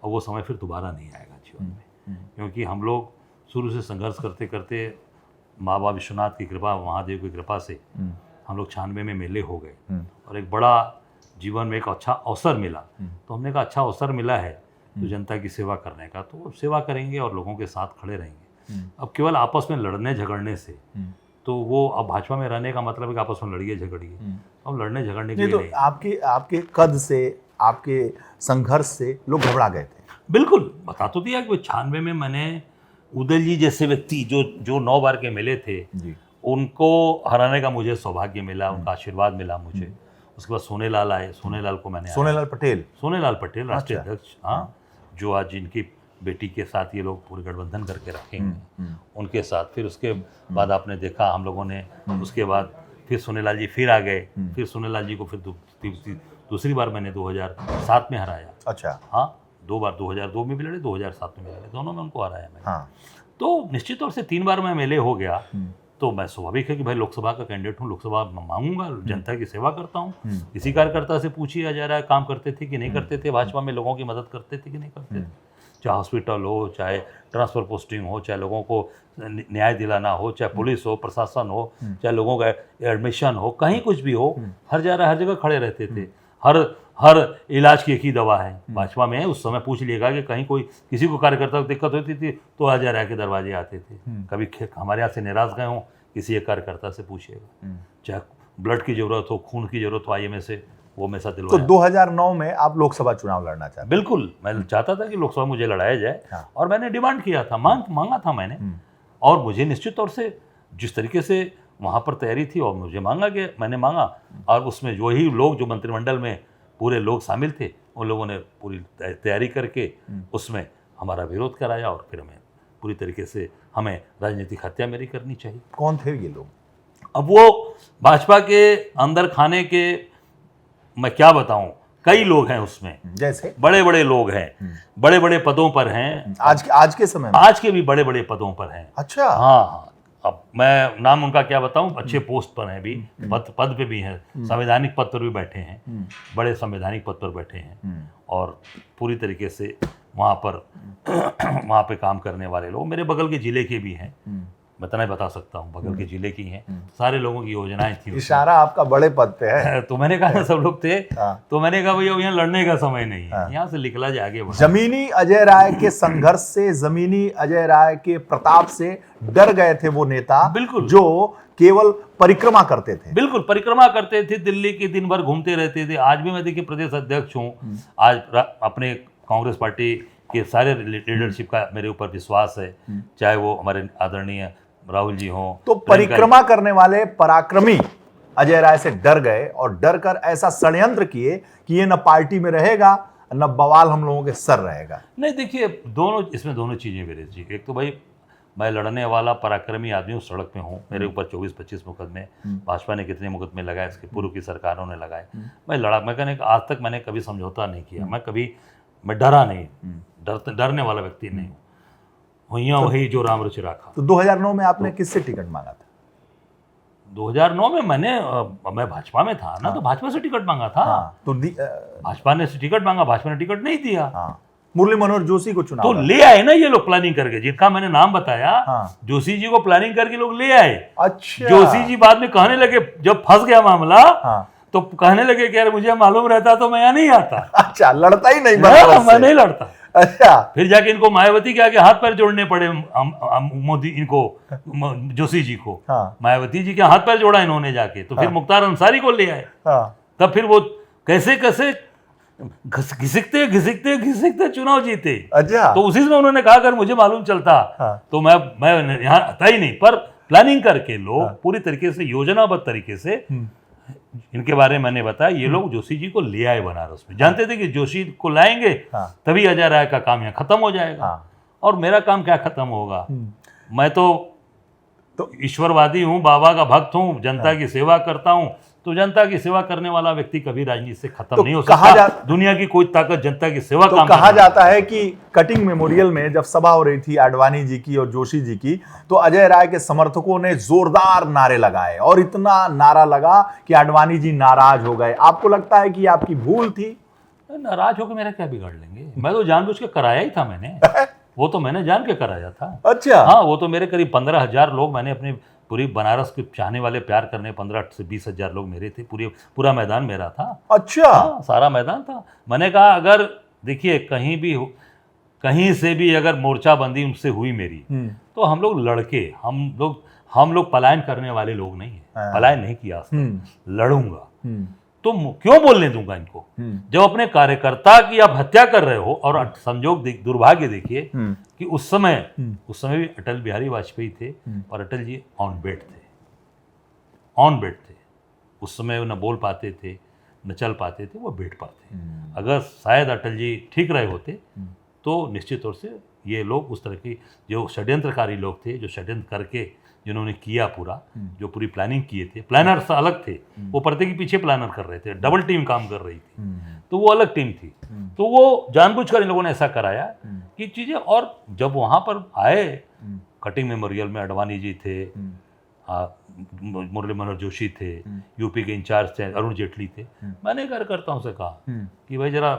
और वो समय फिर दोबारा नहीं आएगा जीवन में, क्योंकि हम लोग शुरू से संघर्ष करते करते बाबा विश्वनाथ की कृपा, महादेव की कृपा से हम लोग 96 में मेले हो गए और एक बड़ा जीवन में एक अच्छा अवसर मिला। तो हमने कहा अच्छा अवसर मिला है तो जनता की सेवा करने का, तो सेवा करेंगे और लोगों के साथ खड़े रहेंगे। अब केवल आपस में लड़ने झगड़ने से तो वो, अब भाजपा में रहने का मतलब है कि आपस में लड़िए झगड़िए, अब लड़ने झगड़ने के नहीं लिए तो नहीं। आपके आपके कद से, आपके संघर्ष से लोग घबरा गए थे। बिल्कुल, बता तो दिया कि 96 में मैंने उदय जी जैसे व्यक्ति जो 9 बार के मिले थे, जी। उनको हराने का मुझे सौभाग्य मिला, उनका आशीर्वाद मिला मुझे। उसके बाद सोनेलाल आए, सोनेलाल को मैंने सोनेलाल पटेल। सोनेलाल पटेल राष्ट्रीय अच्छा। अध्यक्ष, हाँ, जो आज जिनकी बेटी के साथ ये लोग पूरे गठबंधन करके रखे हैं, उनके साथ। फिर उसके बाद आपने देखा हम लोगों ने, उसके बाद फिर सोनेलाल जी फिर आ गए, फिर सोनेलाल जी को फिर दूसरी बार मैंने 2007 में हराया। अच्छा। हाँ, 2 बार, 2002 में भी लड़े, 2007 में भी लड़े, दोनों में उनको हराया मैंने। हाँ। तो निश्चित तौर से 3 बार मैं एमएलए हो गया, तो मैं स्वाभाविक है कि भाई लोकसभा का कैंडिडेट हूँ, लोकसभा मांगूंगा, जनता की सेवा करता हूँ। किसी कार्यकर्ता से पूछिए जा रहा है काम करते थे कि नहीं करते थे, भाजपा में लोगों की मदद करते थे कि नहीं करते थे, चाहे हॉस्पिटल हो, चाहे ट्रांसफर पोस्टिंग हो, चाहे लोगों को न्याय दिलाना हो, चाहे पुलिस हो, प्रशासन हो, चाहे लोगों का एडमिशन हो, कहीं कुछ भी हो, हर जगह खड़े रहते थे। हर इलाज की एक ही दवा है भाजपा में। उस समय पूछ लिएगा कि कहीं कोई किसी को कार्यकर्ता को दिक्कत होती थी तो अजय राय के दरवाजे आते थे। कभी हमारे यहाँ से निराश गए हों, किसी एक कार्यकर्ता से पूछिएगा, चाहे ब्लड की जरूरत हो, खून की जरूरत हो, आईएमए से, वो हमेशा तो दिलवाया। 2009 में आप लोकसभा चुनाव लड़ना चाहते बिल्कुल, मैं चाहता था कि लोकसभा मुझे लड़ाया जाए। हाँ। और मैंने डिमांड किया था, मांगा था मैंने। और मुझे निश्चित तौर से जिस तरीके से वहाँ पर तैयारी थी और मुझे मांगा गया, मैंने मांगा, और उसमें जो ही लोग, जो मंत्रिमंडल में पूरे लोग शामिल थे, उन लोगों ने पूरी तैयारी करके उसमें हमारा विरोध कराया, और फिर हमें पूरी तरीके से हमें राजनीतिक हत्या मेरी करनी चाहिए। कौन थे ये लोग? अब वो भाजपा के अंदर खाने के, मैं क्या बताऊं, कई लोग हैं उसमें, जैसे बड़े बड़े लोग हैं, बड़े बड़े पदों पर हैं, आज के समय में? आज के भी बड़े बड़े पदों पर हैं। अच्छा। हाँ, अब मैं नाम उनका क्या बताऊं, अच्छे पोस्ट पर हैं भी, पद पे भी हैं, संवैधानिक पद पर भी बैठे हैं, बड़े संवैधानिक पद पर बैठे हैं, और पूरी तरीके से वहाँ पे काम करने वाले लोग मेरे बगल के जिले के भी हैं। मैं बता सकता हूँ, बगल के जिले की हैं, सारे लोगों की योजनाएं थी। इशारा आपका बड़े पद पे है। तो मैंने कहा सब लोग थे, हाँ। तो मैंने कहा भैया यहाँ लड़ने का समय नहीं है, यहाँ से निकला जाए, आगे बढ़ा। जमीनी अजय राय के संघर्ष से, जमीनी अजय राय के प्रताप से डर गए थे वो नेता, बिल्कुल, जो केवल परिक्रमा करते थे। बिल्कुल परिक्रमा करते थे, दिल्ली के दिन भर घूमते रहते थे। आज भी मैं देखिए प्रदेश अध्यक्ष हूँ, आज अपने कांग्रेस पार्टी के सारे लीडरशिप का मेरे ऊपर विश्वास है, चाहे वो हमारे आदरणीय राहुल जी हों। तो परिक्रमा करने वाले पराक्रमी अजय राय से डर गए, और डर कर ऐसा षड्यंत्र किए कि ये न पार्टी में रहेगा, न बवाल हम लोगों के सर रहेगा। नहीं, देखिए इसमें दोनों चीजें मेरे जी। एक तो भाई मैं लड़ने वाला पराक्रमी आदमी हूँ, सड़क पे हूँ, मेरे ऊपर 24-25 मुकदमे, भाजपा ने कितने मुकदमे लगाए, इसके पूर्व की सरकारों ने लगाए, मैं लड़ा। मैं कहने आज तक मैंने कभी समझौता नहीं किया, मैं डरा नहीं, डरने वाला व्यक्ति नहीं हूँ। वही जो राम रुचि रखा। तो 2009 में आपने किससे टिकट मांगा था? 2009 में मैं भाजपा में था ना, तो भाजपा से टिकट मांगा था। तो भाजपा ने टिकट मांगा, भाजपा ने टिकट नहीं दिया। मुरली मनोहर जोशी को चुनाव तो ले आए ना ये लोग प्लानिंग करके, जिनका मैंने नाम बताया, जोशी जी को प्लानिंग करके लोग ले आए। अच्छा। जोशी जी बाद में कहने लगे, जब फंस गया मामला, तो कहने लगे कि यार मुझे मालूम रहता तो मैं यहाँ नहीं आता। अच्छा, लड़ता ही नहीं? मैं नहीं लड़ता। अच्छा। फिर जाके इनको मायावती के आगे हाथ पैर जोड़ने पड़े, मोदी इनको, जोशी जी को। मायावती जी के हाथ पैर जोड़ा इन्होंने जाके, तो फिर मुख्तार अंसारी को ले आए। तब फिर वो कैसे घिसकते चुनाव जीते। अच्छा। तो उसी में उन्होंने कहा अगर मुझे मालूम चलता तो मैं यहाँ आता ही नहीं। पर प्लानिंग करके लोग पूरी तरीके से योजनाबद्ध तरीके से, इनके बारे में मैंने बताया, ये लोग जोशी जी को ले आए बनारस में, जानते थे कि जोशी को लाएंगे तभी अजय राय का काम यहाँ खत्म हो जाएगा। और मेरा काम क्या खत्म होगा? मैं तो ईश्वरवादी हूँ, बाबा का भक्त हूँ, जनता की सेवा करता हूँ। तो जनता की सेवा करने वाला व्यक्ति कभी राजनीति से खत्म नहीं हो सकता। दुनिया की कोई ताकत जनता की सेवा तो कहा जाता है कि कटिंग मेमोरियल में जब सभा हो रही थी आडवाणी जी की और जोशी जी की, तो अजय राय के समर्थकों ने जोरदार नारे लगाए, और इतना नारा लगा कि आडवाणी जी नाराज हो गए। आपको लगता है कि आपकी भूल थी? नाराज होकर मेरा क्या बिगाड़ लेंगे? मैं तो जानबूझ के कराया ही था मैंने। वो तो मैंने जान के कराया था। अच्छा। हाँ, वो तो मेरे करीब 15,000 लोग, मैंने अपने पूरी बनारस के चाहने वाले, प्यार करने 15 से 20,000 लोग मेरे थे। पूरा मैदान मेरा था। अच्छा। हाँ, सारा मैदान था। मैंने कहा अगर देखिए कहीं से भी अगर मोर्चाबंदी उनसे हुई मेरी, तो हम लोग लड़के, हम लोग पलायन करने वाले लोग नहीं है। पलायन नहीं किया, लड़ूंगा। तो क्यों बोलने दूंगा इनको? जब अपने कार्यकर्ता की आप हत्या कर रहे हो, और दुर्भाग्य देखिए कि उस समय भी अटल बिहारी वाजपेयी थे और अटल जी ऑन बेड थे। उस समय वो न बोल पाते थे, न चल पाते थे, वो बेड पर थे। अगर शायद अटल जी ठीक रहे होते तो निश्चित तौर से ये लोग उस तरह की जो षड्यंत्रकारी लोग थे, जो षड्यंत्र करके जिन्होंने किया पूरा, जो पूरी प्लानिंग किए थे, प्लानर अलग थे, वो पर्दे के पीछे प्लानर कर रहे थे, डबल टीम काम कर रही थी, तो वो अलग टीम थी। तो वो जानबूझकर इन लोगों ने ऐसा कराया कि चीज़ें, और जब वहाँ पर आए कटिंग मेमोरियल में अडवाणी जी थे, मुरली मनोहर जोशी थे, यूपी के इंचार्ज थे, अरुण जेटली थे, मैंने कार्यकर्ताओं से कहा कि भाई जरा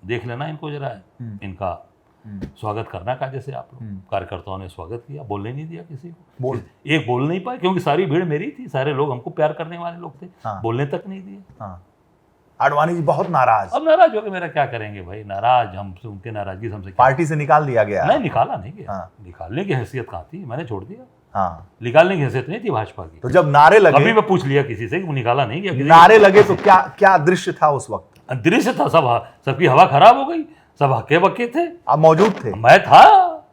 देख लेना इनको, जरा इनका स्वागत करना का, जैसे आप लोग कार्यकर्ताओं ने स्वागत किया, बोलने नहीं दिया किसी को, एक बोल नहीं पाए, क्योंकि सारी भीड़ मेरी थी, सारे लोग हमको प्यार करने वाले लोग थे, बोलने तक नहीं दिए। आडवाणी जी बहुत नाराज। अब नाराज हो गए, मेरा क्या करेंगे भाई, नाराज हमसे, उनके नाराजगी से हमसे पार्टी से निकाल दिया गया? नहीं, निकाला नहीं गया। निकालने की हैसियत कहाँ थी, मैंने छोड़ दिया। निकालने की हैसियत नहीं थी भाजपा की। तो जब नारे लगे, अभी मैं पूछ लिया किसी से कि वो निकाला नहीं गया, नारे लगे तो क्या क्या दृश्य था उस वक्त? दृश्य था, सबकी हवा खराब हो गई, सब हक्के बक्के थे। आप मौजूद थे? मैं था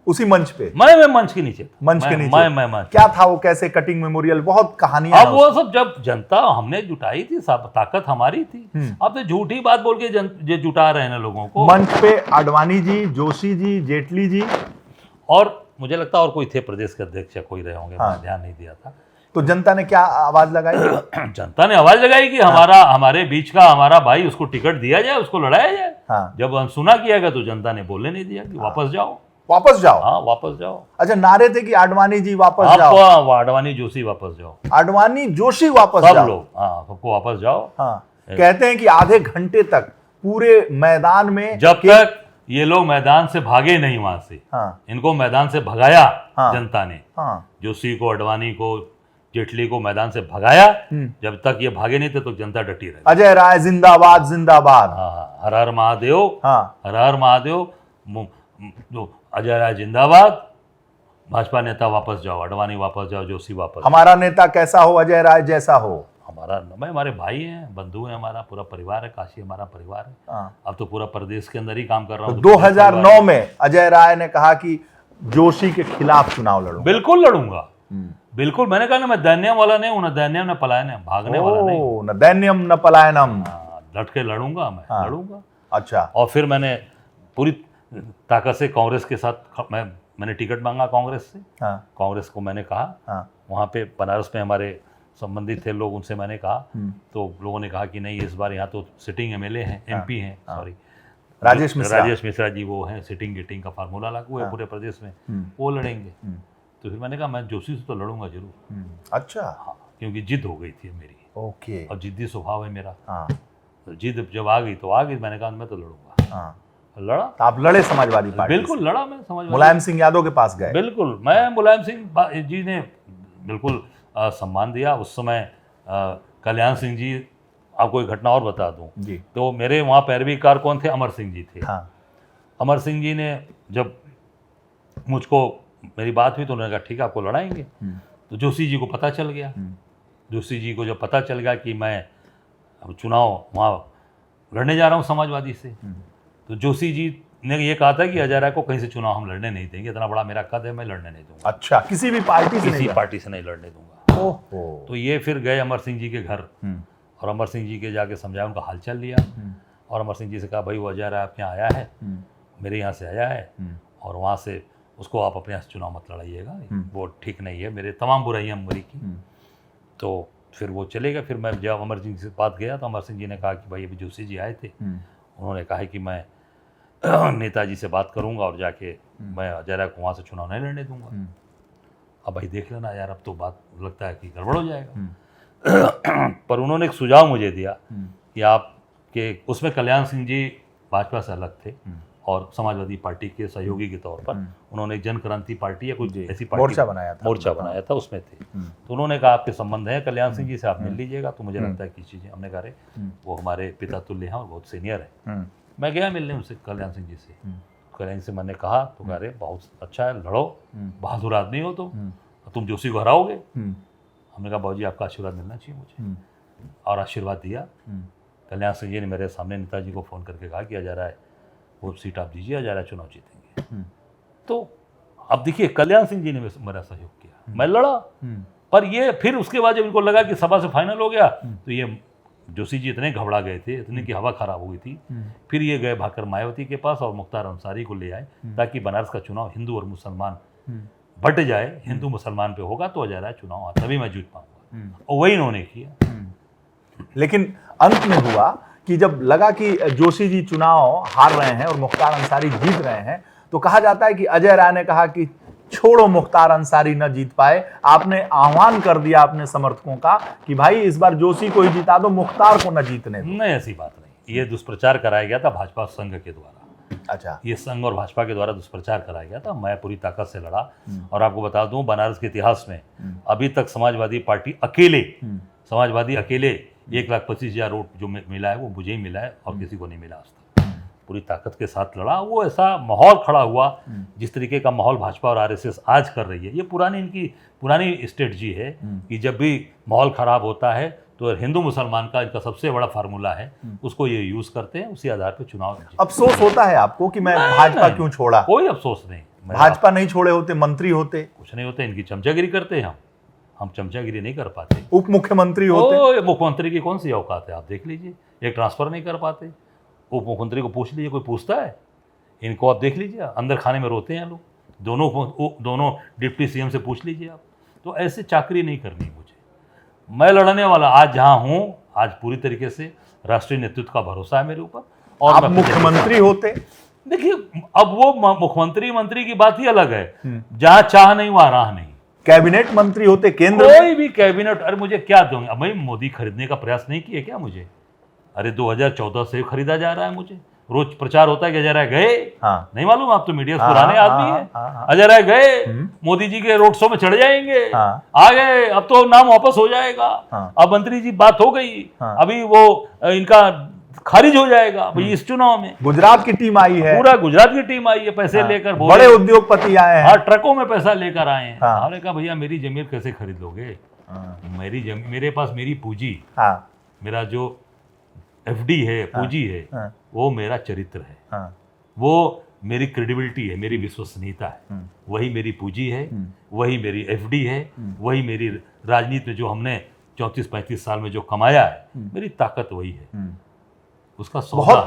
उसी मंच पे। मैं मंच के नीचे था। मंच के नीचे मैं क्या था वो, कैसे कटिंग मेमोरियल, बहुत कहानियां। अब वो सब जब जनता हमने जुटाई थी, सब ताकत हमारी थी। अब तो झूठी बात बोल के जुटा रहे हैं लोगों को। मंच पे आडवाणी जी, जोशी जी, जेटली जी, और मुझे लगता और कोई थे प्रदेश के अध्यक्ष या कोई रहे होंगे, मैंने ध्यान नहीं दिया था। तो जनता ने क्या आवाज लगाई? जनता ने आवाज लगाई कि हमारे बीच का हमारा भाई, उसको टिकट दिया जाए, उसको लड़ाया जाए। जब अनसुना किया गया तो जनता ने बोलने नहीं दिया कि वापस जाओ, वापस जाओ। हाँ, वापस जाओ। अच्छा, नारे थे कि आडवाणी जी वापस जाओ, आडवाणी जोशी वापस जाओ, आडवाणी जोशी वापस जाओ, सब लोग, हाँ, सबको वापस जाओ। कहते हैं कि आधे घंटे तक पूरे मैदान में, जब तक ये लोग मैदान से भागे नहीं वहां से, इनको मैदान से भगाया जनता ने, जोशी को, अडवाणी को, जेटली को मैदान से भगाया। जब तक ये भागे नहीं थे तो जनता डटी रही। अजय राय जिंदाबाद, जिंदाबाद, हर हर महादेव, हर हर महादेव, जो अजय राय जिंदाबाद, भाजपा नेता वापस जाओ, अडवाणी वापस जाओ, जोशी वापस। हमारा नेता कैसा हो, अजय राय जैसा हो। हमारे भाई हैं, बंधु हैं, हमारा पूरा परिवार है, काशी हमारा परिवार है। अब तो पूरा प्रदेश के अंदर ही काम कर रहा हूँ। 2009 में अजय राय ने कहा कि जोशी के खिलाफ चुनाव लड़ूंगा। बिल्कुल लड़ूंगा, बिल्कुल। मैंने कहा ना, मैं दैन्यम वाला नहीं हूँ, न दैन्यम न पलायनम, भागने वाला नहीं, न दैन्यम न पलायनम। डट के लड़ूंगा, मैं लड़ूंगा। अच्छा। और फिर मैंने पूरी ताकत से कांग्रेस के साथ मैंने टिकट मांगा कांग्रेस से। कांग्रेस को मैंने कहा, वहाँ पे बनारस में हमारे संबंधित थे लोग, उनसे मैंने कहा, तो लोगों ने कहा कि नहीं, इस बार यहाँ तो सिटिंग एमएलए हैं, एमपी हैं, सॉरी, राजेश मिश्रा जी, वो हैं, सिटिंग गेटिंग का फार्मूला लागू है पूरे प्रदेश में, वो लड़ेंगे। तो फिर मैंने कहा मैं जोशी से तो लड़ूंगा जरूर। अच्छा। हाँ, क्योंकि जिद हो गई थी मेरी। ओके। और जिद्दी स्वभाव है मेरा। तो जिद जब आ गई तो आ गई। मैंने कहा मैं तो लड़ूंगा। लड़ा। तो आप लड़े समाजवादी पार्टी? बिल्कुल लड़ा मैं समाजवादी। मुलायम सिंह यादव के पास गए? बिल्कुल, मैं मुलायम सिंह जी ने बिल्कुल सम्मान दिया। उस समय कल्याण सिंह जी, आपको एक घटना और बता दूं जी, तो मेरे वहाँ पैरवीकार कौन थे? अमर सिंह जी थे। अमर सिंह जी ने जब मुझको मेरी बात हुई तो उन्होंने कहा ठीक है, आपको लड़ाएंगे। तो जोशी जी को पता चल गया। जोशी जी को जब पता चल गया कि मैं अब चुनाव वहाँ लड़ने जा रहा हूँ समाजवादी से, तो जोशी जी ने ये कहा था कि अजय राय को कहीं से चुनाव हम लड़ने नहीं देंगे, इतना बड़ा मेरा कद है, मैं लड़ने नहीं दूंगा। अच्छा, किसी भी पार्टी से? किसी पार्टी से नहीं लड़ने दूंगा। तो ये फिर गए अमर सिंह जी के घर, और अमर सिंह जी के जाके समझाया, उनका हालचाल लिया, और अमर सिंह जी से कहा भाई वो अजय राय आपके यहाँ आया है, मेरे यहाँ से आया है, और वहाँ से उसको आप अपने यहाँ से चुनाव मत लड़ाइएगा, वो ठीक नहीं है, मेरे तमाम बुराइयाँ मरी की। तो फिर वो चले गए। फिर मैं जब अमर सिंह से बात गया तो अमर सिंह जी ने कहा कि भाई अभी जोशी जी आए थे, उन्होंने कहा कि मैं नेताजी से बात करूंगा और जाके मैं अजय राय को वहाँ से चुनाव नहीं लड़ने दूंगा। अब भाई देख लेना यार, अब तो बात लगता है कि गड़बड़ हो जाएगा। पर उन्होंने एक सुझाव मुझे दिया कि आपके उसमें कल्याण सिंह जी भाजपा से अलग थे और समाजवादी पार्टी के सहयोगी के तौर पर उन्होंने एक जन क्रांति पार्टी या कुछ ऐसी पार्टी मोर्चा बनाया था, उसमें थे। तो उन्होंने कहा आपके संबंध है कल्याण सिंह जी से, आप मिल लीजिएगा। तो मुझे लगता है कि चीज़ें, हमने कहा वो हमारे पिता तुल्य हैं और बहुत सीनियर है। मैं गया मिलने उनसे, कल्याण सिंह जी से। कल्याण सिंह मैंने कहा तो कह रहे बहुत अच्छा है, लड़ो, बहादुर आदमी हो तुम जोशी को हराओगे। हमने कहा बाबूजी आपका आशीर्वाद मिलना चाहिए मुझे। और आशीर्वाद दिया। कल्याण सिंह जी ने मेरे सामने नेताजी को फ़ोन करके कहा कि हजारा वो सीट आप दीजिए, हजारा चुनाव जीतेंगे। तो अब देखिए कल्याण सिंह जी ने मेरा सहयोग किया, मैं लड़ा। पर ये फिर उसके बाद जब इनको लगा कि सभा से फाइनल हो गया तो ये जोशी जी इतने घबरा गए थे, इतने की हवा खराब हो गई थी। फिर ये गए भाकर मायावती के पास और मुख्तार अंसारी को ले आए ताकि बनारस का चुनाव हिंदू और मुसलमान बट जाए, हिंदू मुसलमान पे होगा तो हजारा चुनाव तभी मैं जीत पाऊंगा, और वही इन्होंने किया। लेकिन अंत में हुआ कि जब लगा कि जोशी जी चुनाव हार रहे हैं और मुख्तार अंसारी जीत रहे हैं, तो कहा जाता है कि अजय राय ने कहा कि छोड़ो, मुख्तार अंसारी न जीत पाए। आपने आह्वान कर दिया अपने समर्थकों का कि भाई इस बार जोशी को ही जिता दो, मुख्तार को न जीतने दो। नहीं, ऐसी बात नहीं। ये दुष्प्रचार कराया गया था भाजपा संघ के द्वारा। अच्छा, ये संघ और भाजपा के द्वारा दुष्प्रचार कराया गया था। मैं पूरी ताकत से लड़ा। और आपको बता दूं, बनारस के इतिहास में अभी तक समाजवादी पार्टी अकेले 1,25,000 वोट जो मिला है वो मुझे ही मिला है और किसी को नहीं मिला आज तक। पूरी ताकत के साथ लड़ा। वो ऐसा माहौल खड़ा हुआ जिस तरीके का माहौल भाजपा और आरएसएस आज कर रही है, ये इनकी पुरानी स्ट्रेटजी है कि जब भी माहौल खराब होता है तो हिंदू मुसलमान का इनका सबसे बड़ा फार्मूला है, उसको ये यूज करते हैं, उसी आधार पर चुनाव। अफसोस होता है आपको कि मैं भाजपा क्यों छोड़ा? कोई अफसोस नहीं। भाजपा नहीं छोड़े होते, मंत्री होते। कुछ नहीं होता, इनकी चमचागिरी करते हैं हम चमचागिरी नहीं कर पाते। उप मुख्यमंत्री होते। मुख्यमंत्री की कौन सी औकात है, आप देख लीजिए। एक ट्रांसफर नहीं कर पाते। उप मुख्यमंत्री को पूछ लीजिए, कोई पूछता है इनको? आप देख लीजिए, अंदर खाने में रोते हैं लोग। दोनों डिप्टी सीएम से पूछ लीजिए आप। तो ऐसे चाकरी नहीं करनी मुझे। मैं लड़ने वाला आज जहां हूं, आज पूरी तरीके से राष्ट्रीय नेतृत्व का भरोसा है मेरे ऊपर। और आप मुख्यमंत्री होते। देखिए, अब वो मंत्री की बात ही अलग है। जहां चाह नहीं वहां राह नहीं। कैबिनेट मंत्री होते, केंद्र कोई भी कैबिनेट। अरे मुझे क्या दूंगे? अब मैं मोदी खरीदने का प्रयास नहीं किया क्या मुझे? अरे 2014 से खरीदा जा रहा है मुझे। रोज प्रचार होता है कि अजय राय गए। नहीं मालूम? आप तो मीडिया पुराने आदमी हैं। अजय राय गए, मोदी जी के रोड शो में चढ़ जाएंगे। आ गए, अब तो नाम वापस हो जाएगा। अब मंत्री जी बात हो गई, अभी वो इनका खारिज हो जाएगा भाई इस चुनाव में। गुजरात की टीम आई है, पूरा गुजरात की टीम आई है, पैसे लेकर। बड़े उद्योगपति आए हैं। ट्रकों में पैसा लेकर आए हैं। हमने कहा भैया मेरी जमीन कैसे खरीद लोगे? मेरे पास मेरी पूंजी, मेरा जो एफडी है, पूंजी है, वो मेरा चरित्र है, वो मेरी क्रेडिबिलिटी है, मेरी विश्वसनीयता है। वही मेरी पूंजी है, वही मेरी एफडी है, वही मेरी राजनीति में जो हमने 34-35 साल में जो कमाया है, मेरी ताकत वही है। उसका सौदा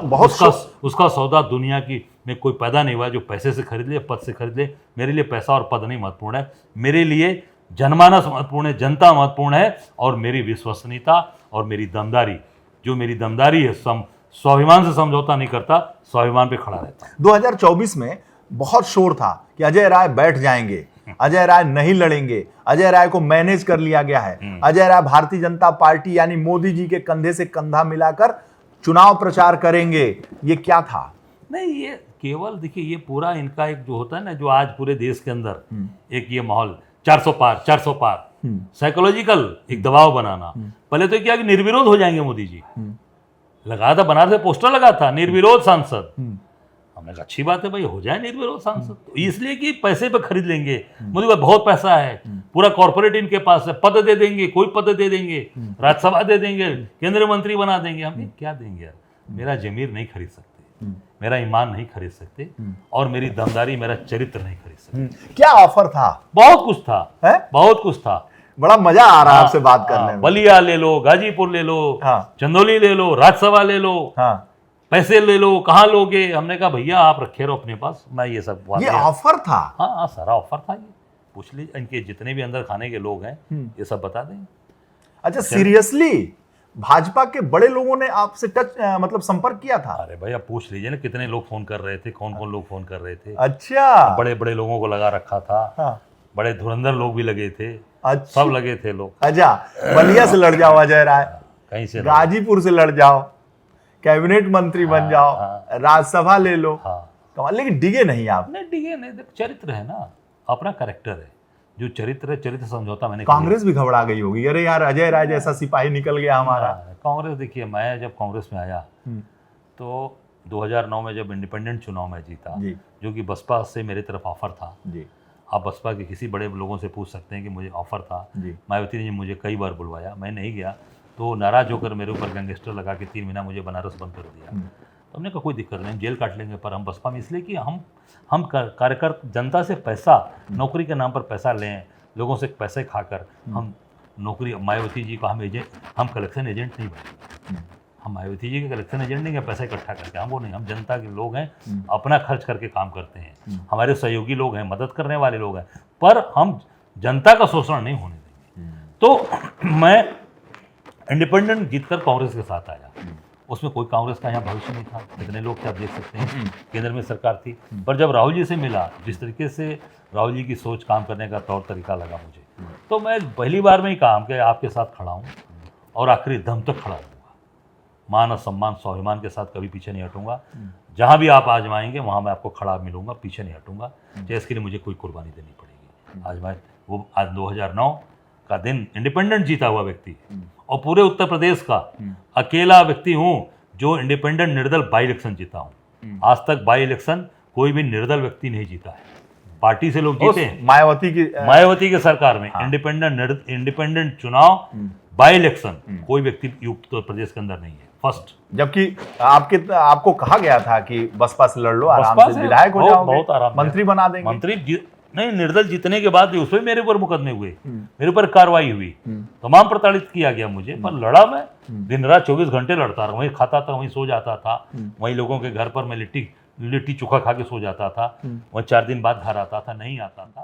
उसका सौदा दुनिया की में कोई पैदा नहीं हुआ जो पैसे से खरीद ले, पद से खरीद ले। मेरे लिए पैसा और पद नहीं महत्वपूर्ण है, मेरे लिए जनमानस महत्वपूर्ण है, जनता महत्वपूर्ण है, और मेरी विश्वसनीयता और मेरी दमदारी। जो मेरी दमदारी है, स्वाभिमान से समझौता नहीं करता, स्वाभिमान पे खड़ा रहता। 2024 में बहुत शोर था कि अजय राय बैठ जाएंगे, अजय राय नहीं लड़ेंगे, अजय राय को मैनेज कर लिया गया है, अजय राय भारतीय जनता पार्टी यानी मोदी जी के कंधे से कंधा मिलाकर चुनाव प्रचार करेंगे। ये क्या था? नहीं, ये केवल देखिए, ये पूरा इनका एक जो होता है ना, जो आज पूरे देश के अंदर एक ये माहौल 400 पार साइकोलॉजिकल एक दबाव बनाना। पहले तो क्या कि निर्विरोध हो जाएंगे मोदी जी। लगा था, बनारस में पोस्टर लगा था, निर्विरोध सांसद। हमने कहा अच्छी बात है भाई, हो जाए निर्विरोध सांसद। तो इसलिए कि पैसे पे खरीद लेंगे, मोदी भाई बहुत पैसा है, पूरा कॉर्पोरेट इनके पास है, पद दे देंगे, कोई पद दे देंगे, राज्यसभा दे देंगे, केंद्रीय मंत्री बना देंगे। हम क्या देंगे यार? मेरा जमीर नहीं खरीद सकते, मेरा ईमान नहीं खरीद सकते, और मेरी दमदारी, मेरा चरित्र नहीं खरीद सकते। क्या ऑफर था? बहुत कुछ था, बहुत कुछ था। बड़ा मजा आ रहा है आपसे बात करने में। बलिया ले लो, गाजीपुर ले लो, चंदौली ले लो, राज्यसभा ले लो, पैसे ले लो, कहाँ लोगे? हमने कहा भैया आप रखे रहो अपने पास, मैं ये सब ये ऑफर था। हाँ, सारा ऑफर था। ये पूछ लीजिए, इनके जितने भी अंदर खाने के लोग हैं, ये सब बता देंगे। अच्छा, सीरियसली भाजपा के बड़े लोगों ने आपसे मतलब संपर्क किया था? अरे भैया पूछ लीजिए ना, कितने लोग फोन कर रहे थे, कौन कौन लोग फोन कर रहे थे। अच्छा, बड़े बड़े लोगों को लगा रखा था। बड़े धुरंधर लोग भी लगे थे। सब लगे थे लोग। अच्छा, बलिया से लड़ जाओ अजय राय, कहीं से गाजीपुर से लड़ जाओ, कैबिनेट मंत्री बन जाओ, राज्यसभा ले लो। लेकिन डिगे नहीं आप? नहीं डिगे नहीं, चरित्र है ना, अपना कैरेक्टर है। जो चरित्र है, चरित्र समझौता मैंने। कांग्रेस भी घबरा गई होगी, अरे यार अजय राय जैसा सिपाही निकल गया हमारा। कांग्रेस, देखिए मैं जब कांग्रेस में आया तो 2009 में जब इंडिपेंडेंट चुनाव में जीता, जो कि बसपा से मेरी तरफ ऑफर था। आप बसपा के किसी बड़े लोगों से पूछ सकते हैं कि मुझे ऑफर था। मायावती ने मुझे कई बार बुलवाया, मैं नहीं गया। तो नाराज होकर मेरे ऊपर गैंगस्टर लगा के 3 महीना मुझे बनारस बंद कर दिया। तो हमने कहा कोई दिक्कत नहीं, जेल काट लेंगे, पर हम बसपा में इसलिए कि हम कार्यकर्ता जनता से पैसा, नौकरी के नाम पर पैसा लें, लोगों से पैसे खाकर हम नौकरी, मायावती जी को हम कलेक्शन एजेंट नहीं बने, हम मायावती जी के कलेक्शन एजेंट नहीं है पैसा इकट्ठा करके, हम वो नहीं, हम जनता के लोग हैं, अपना खर्च करके काम करते हैं, हमारे सहयोगी लोग हैं, मदद करने वाले लोग हैं, पर हम जनता का शोषण नहीं होने देंगे। तो मैं इंडिपेंडेंट जीतकर कांग्रेस के साथ आया, उसमें कोई कांग्रेस का यहाँ भविष्य नहीं था, कितने लोग थे आप देख सकते हैं, केंद्र में सरकार थी। पर जब राहुल जी से मिला, जिस तरीके से राहुल जी की सोच, काम करने का तौर तरीका लगा मुझे, तो मैं पहली बार में ही कहा कि आपके साथ खड़ा हूँ और आखिरी दम तक खड़ा रहूँगा, मान और सम्मान स्वाभिमान के साथ कभी पीछे नहीं हटूंगा, जहाँ भी आप आजमाएंगे वहाँ मैं आपको खड़ा मिलूंगा, पीछे नहीं हटूंगा, चाहे इसके लिए मुझे कोई कुर्बानी देनी पड़ेगी। आज 2009 का दिन इंडिपेंडेंट जीता हुआ व्यक्ति और पूरे उत्तर प्रदेश का अकेला व्यक्ति हूँ जो इंडिपेंडेंट निर्दल बाई इलेक्शन जीता हूँ। आज तक बाई इलेक्शन कोई भी निर्दल व्यक्ति नहीं जीता है, पार्टी से लोग जीते हैं। मायावती की सरकार में इंडिपेंडेंट चुनाव बाई इलेक्शन कोई व्यक्ति उत्तर प्रदेश के अंदर नहीं है, फर्स्ट। जबकि आपको कहा गया था कि बसपा से लड़ लो, आराम से विधायक हो जाओगे, बहुत आराम, मंत्री बना देंगे। मंत्री नहीं, निर्दल जीतने के बाद भी उसमें मेरे ऊपर मुकदमे हुए, मेरे ऊपर कार्रवाई हुई, तमाम प्रताड़ित किया गया मुझे, पर लड़ा मैं, दिन रात 24 घंटे लड़ता रहा, वहीं खाता था, वहीं सो जाता था, वहीं लोगों के घर पर मैं लिट्टी चोखा खा के सो जाता था, वहीं 4 दिन बाद घर आता था, नहीं आता था।